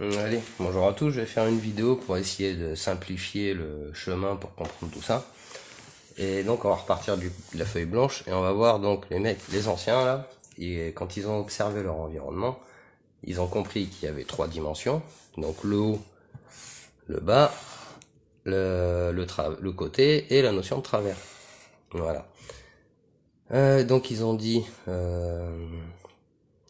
Allez, bonjour à tous, je vais faire une vidéo pour essayer de simplifier le chemin pour comprendre tout ça. Et donc on va repartir de la feuille blanche et on va voir donc les mecs, les anciens là, et quand ils ont observé leur environnement, ils ont compris qu'il y avait trois dimensions, donc le haut, le bas, le côté et la notion de travers. Voilà. Donc ils ont dit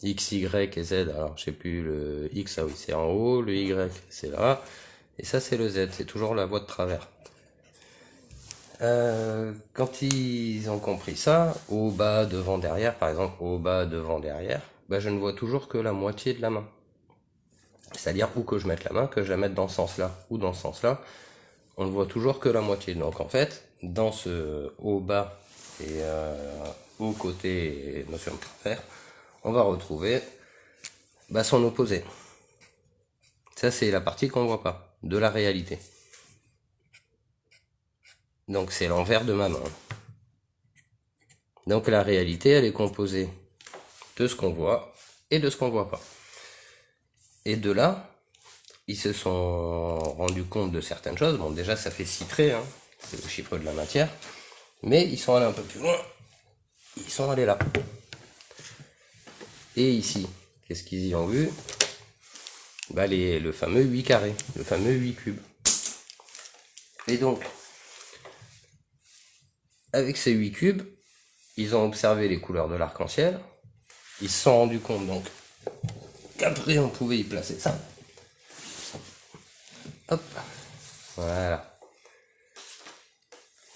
X, Y et Z, alors je sais plus, le X, ah oui, c'est en haut, le Y, c'est là, et ça c'est le Z, c'est toujours la voie de travers. Quand ils ont compris ça, au bas, devant, derrière, par exemple, au bas, devant, derrière, bah, je ne vois toujours que la moitié de la main. C'est-à-dire où que je mette la main, que je la mette dans ce sens-là ou dans ce sens-là, on ne voit toujours que la moitié. Donc en fait, dans ce haut, bas et haut, côté et notion de travers, on va retrouver son opposé. Ça, c'est la partie qu'on ne voit pas, de la réalité. Donc c'est l'envers de ma main. Donc la réalité, elle est composée de ce qu'on voit et de ce qu'on voit pas. Et de là, ils se sont rendus compte de certaines choses. Bon, déjà, ça fait 6 traits, hein, c'est le chiffre de la matière. Mais ils sont allés un peu plus loin. Ils sont allés là. Et ici, qu'est-ce qu'ils y ont vu? Le fameux 8 carrés, le fameux 8 cubes. Et donc, avec ces 8 cubes, ils ont observé les couleurs de l'arc-en-ciel. Ils se sont rendus compte donc qu'après on pouvait y placer ça. Hop, voilà.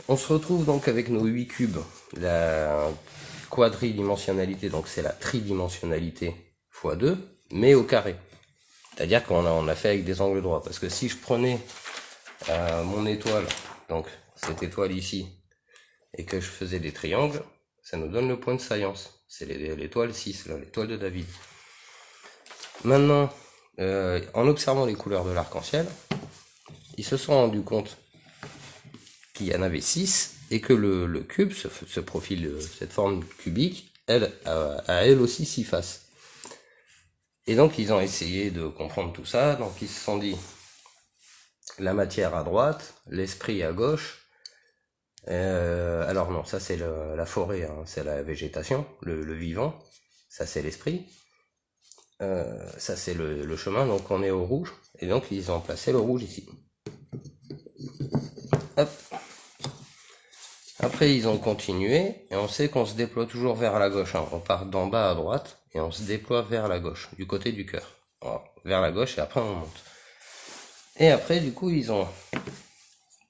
On se retrouve donc avec nos 8 cubes, la quadridimensionnalité, donc c'est la tridimensionnalité x 2, mais au carré. C'est-à-dire qu'on a fait avec des angles droits. Parce que si je prenais mon étoile, donc cette étoile ici, et que je faisais des triangles, ça nous donne le point de saillance. C'est l'étoile 6, l'étoile de David. Maintenant, en observant les couleurs de l'arc-en-ciel, ils se sont rendus compte qu'il y en avait 6 et que le cube, ce profil, cette forme cubique, elle a elle aussi 6 faces. Et donc ils ont essayé de comprendre tout ça, donc ils se sont dit la matière à droite, l'esprit à gauche. Alors non, ça c'est la forêt, hein, c'est la végétation, le vivant, ça c'est l'esprit. Ça c'est le chemin, donc on est au rouge, et donc ils ont placé le rouge ici. Hop. Après ils ont continué, et on sait qu'on se déploie toujours vers la gauche, hein. On part d'en bas à droite, et on se déploie vers la gauche, du côté du cœur. Voilà. Vers la gauche, et après on monte. Et après du coup ils ont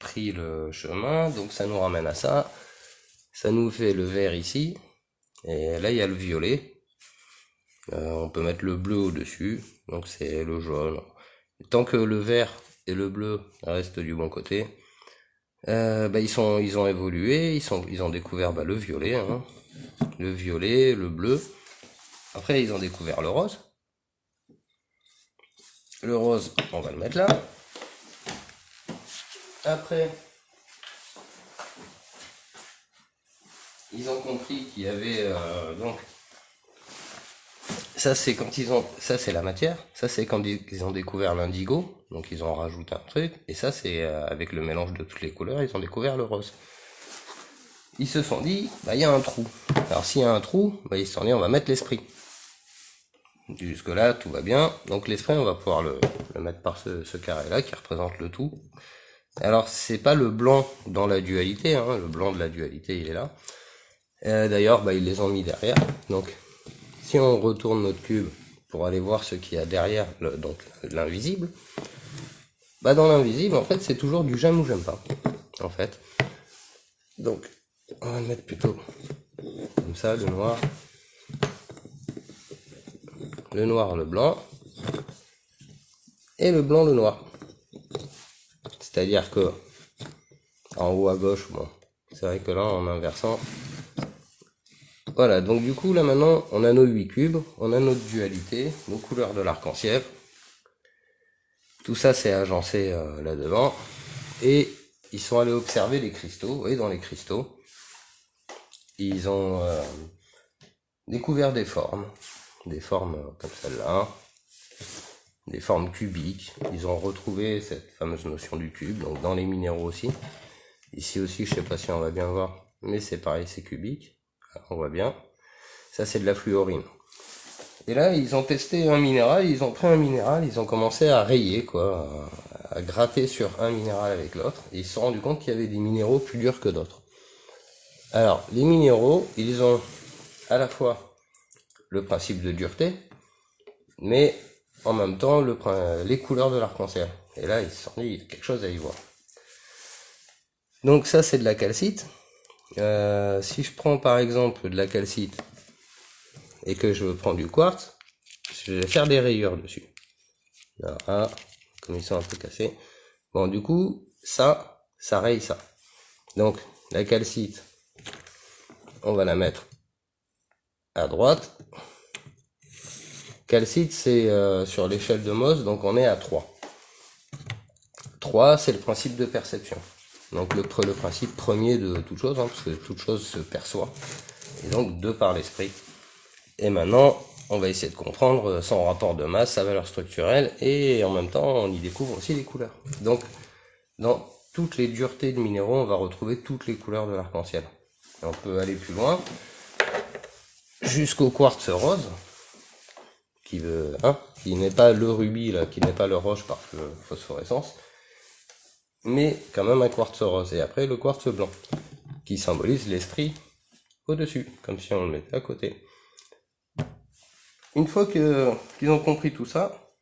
pris le chemin, donc ça nous ramène à ça. Ça nous fait le vert ici, et là il y a le violet. On peut mettre le bleu au-dessus, donc c'est le jaune. Tant que le vert et le bleu restent du bon côté, ils ont évolué, ils ont découvert le violet, hein, le violet, le bleu. Après ils ont découvert le rose. Le rose, on va le mettre là. Après, ils ont compris qu'il y avait donc ça c'est quand ça c'est la matière, ça c'est quand ils ont découvert l'indigo, donc ils ont rajouté un truc, et ça c'est avec le mélange de toutes les couleurs, ils ont découvert le rose. Ils se sont dit, il y a un trou. Alors s'il y a un trou, ils se sont dit on va mettre l'esprit. Jusque là tout va bien, donc l'esprit on va pouvoir le mettre par ce carré là qui représente le tout. Alors c'est pas le blanc dans la dualité, hein, le blanc de la dualité il est là. D'ailleurs ils les ont mis derrière, donc si on retourne notre cube pour aller voir ce qu'il y a derrière, donc l'invisible, dans l'invisible, en fait, c'est toujours du j'aime ou j'aime pas, en fait. Donc, on va le mettre plutôt comme ça, le noir, le blanc, et le blanc, le noir. C'est-à-dire que, en haut à gauche, bon, c'est vrai que là, en inversant, voilà, donc du coup, là maintenant, on a nos 8 cubes, on a notre dualité, nos couleurs de l'arc-en-ciel. Tout ça, c'est agencé là devant. Et ils sont allés observer les cristaux, et dans les cristaux, ils ont découvert des formes comme celle-là. des formes cubiques. Ils ont retrouvé cette fameuse notion du cube, donc dans les minéraux aussi. Ici aussi, je sais pas si on va bien voir, mais c'est pareil, c'est cubique. On voit bien. Ça, c'est de la fluorine. Et là, ils ont testé un minéral, ils ont pris un minéral, ils ont commencé à rayer, quoi, à gratter sur un minéral avec l'autre. Et ils se sont rendus compte qu'il y avait des minéraux plus durs que d'autres. Alors, les minéraux, ils ont à la fois le principe de dureté, mais en même temps les couleurs de l'arc-en-ciel. Et là, ils se sont dit, il y a quelque chose à y voir. Donc ça, c'est de la calcite. Si je prends par exemple de la calcite et que je prends du quartz, je vais faire des rayures dessus. Voilà, comme ils sont un peu cassés. Bon, du coup, ça raye ça. Donc, la calcite, on va la mettre à droite. Calcite, c'est sur l'échelle de Mohs, donc on est à 3. 3, c'est le principe de perception. Donc le principe premier de toute chose, parce que toute chose se perçoit. Et donc 2 par l'esprit. Et maintenant, on va essayer de comprendre son rapport de masse, sa valeur structurelle, et en même temps, on y découvre aussi les couleurs. Donc, dans toutes les duretés de minéraux, on va retrouver toutes les couleurs de l'arc-en-ciel. On peut aller plus loin, jusqu'au quartz rose, qui n'est pas le rubis, là, qui n'est pas le roche par phosphorescence, mais quand même un quartz rose. Et après, le quartz blanc, qui symbolise l'esprit au-dessus, comme si on le mettait à côté. Une fois qu'ils ont compris tout ça,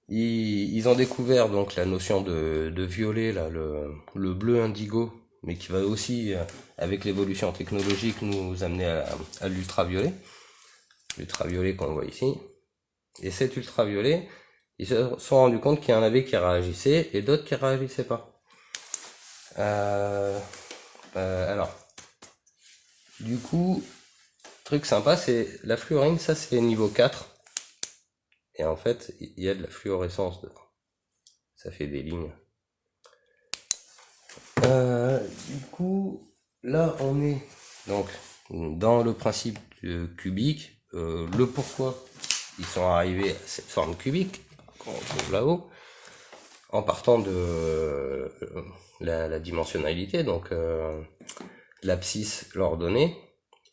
ils ont découvert donc la notion de violet, là, le bleu indigo, mais qui va aussi, avec l'évolution technologique, nous amener à l'ultraviolet. L'ultraviolet qu'on voit ici. Et cet ultraviolet, ils se sont rendus compte qu'il y en avait qui réagissaient et d'autres qui réagissaient pas. Alors, du coup, truc sympa, c'est la fluorine, ça c'est niveau 4. Et en fait, il y a de la fluorescence dedans. Ça fait des lignes. Du coup, là on est donc dans le principe cubique. Le pourquoi ils sont arrivés à cette forme cubique qu'on trouve là-haut, en partant de la dimensionnalité, donc l'abscisse l'ordonnée,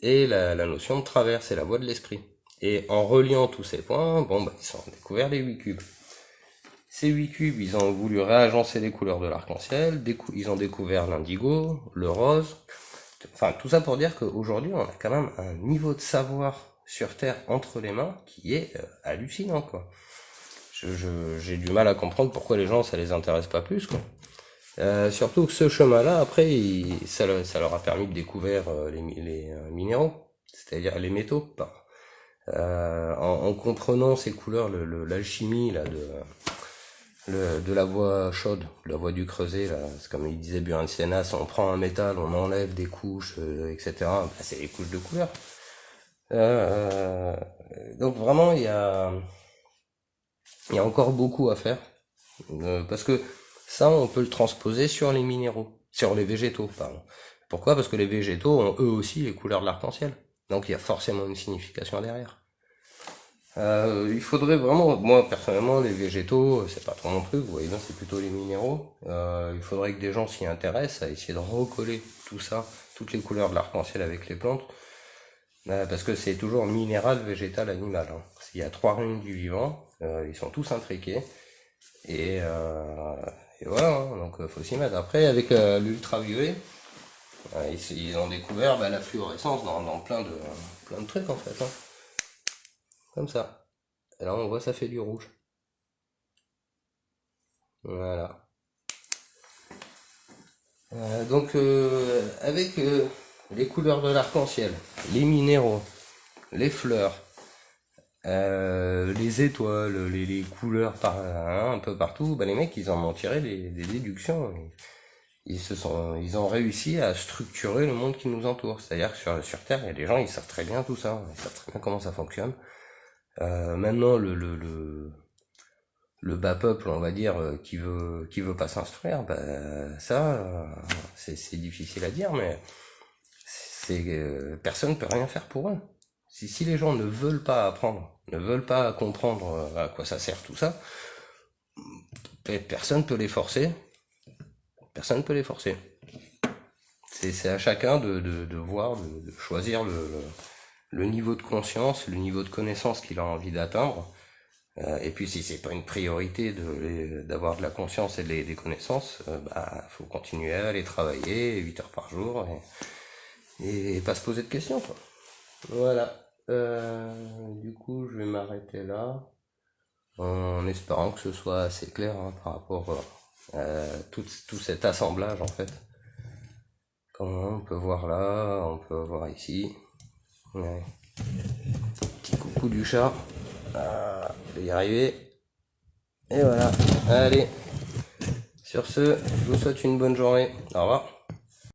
et la notion de travers, c'est la voie de l'esprit. Et en reliant tous ces points, ils ont découvert les 8 cubes. Ces 8 cubes, ils ont voulu réagencer les couleurs de l'arc-en-ciel, ils ont découvert l'indigo, le rose, enfin tout ça pour dire qu'aujourd'hui on a quand même un niveau de savoir sur Terre entre les mains qui est hallucinant, quoi. J'ai du mal à comprendre pourquoi les gens ça les intéresse pas plus, quoi. Surtout que ce chemin-là, après, ça leur a permis de découvrir les minéraux, c'est-à-dire les métaux. En comprenant ces couleurs, l'alchimie là de la voie chaude, de la voie du creuset, là, c'est comme il disait Buren Sienas, on prend un métal, on enlève des couches, etc. C'est les couches de couleurs. Donc vraiment, il y a encore beaucoup à faire, parce que ça, on peut le transposer sur les minéraux, sur les végétaux, pardon. Pourquoi? Parce que les végétaux ont eux aussi les couleurs de l'arc-en-ciel. Donc il y a forcément une signification derrière. Il faudrait vraiment, moi personnellement, les végétaux, c'est pas trop mon truc, vous voyez bien, c'est plutôt les minéraux. Il faudrait que des gens s'y intéressent, à essayer de recoller tout ça, toutes les couleurs de l'arc-en-ciel avec les plantes. Parce que c'est toujours minéral, végétal, animal. Il y a 3 règnes du vivant, ils sont tous intriqués. Et voilà, donc faut s'y mettre. Après, avec l'ultraviolet, ils ont découvert la fluorescence dans plein de trucs en fait. Comme ça. Et là, on voit, ça fait du rouge. Voilà. Donc, avec les couleurs de l'arc-en-ciel, les minéraux, les fleurs, les étoiles, les couleurs un peu partout, les mecs, ils en ont tiré des déductions. Ils ont réussi à structurer le monde qui nous entoure. C'est-à-dire que sur Terre, il y a des gens, ils savent très bien tout ça. Ils savent très bien comment ça fonctionne. Maintenant, le bas peuple, on va dire, qui veut pas s'instruire, c'est difficile à dire, mais personne peut rien faire pour eux. Si les gens ne veulent pas apprendre, ne veulent pas comprendre à quoi ça sert tout ça, personne peut les forcer. Personne ne peut les forcer. C'est à chacun de voir, de choisir le niveau de conscience, le niveau de connaissance qu'il a envie d'atteindre. Et puis si c'est pas une priorité d'avoir de la conscience et des connaissances, faut continuer à aller travailler 8 heures par jour et pas se poser de questions, quoi. Voilà. Du coup, je vais m'arrêter là en espérant que ce soit assez clair par rapport à tout cet assemblage en fait. Comme on peut voir là, on peut voir ici. Ouais. Petit coucou du chat. Je vais y arriver. Et voilà. Allez. Sur ce, je vous souhaite une bonne journée. Au revoir.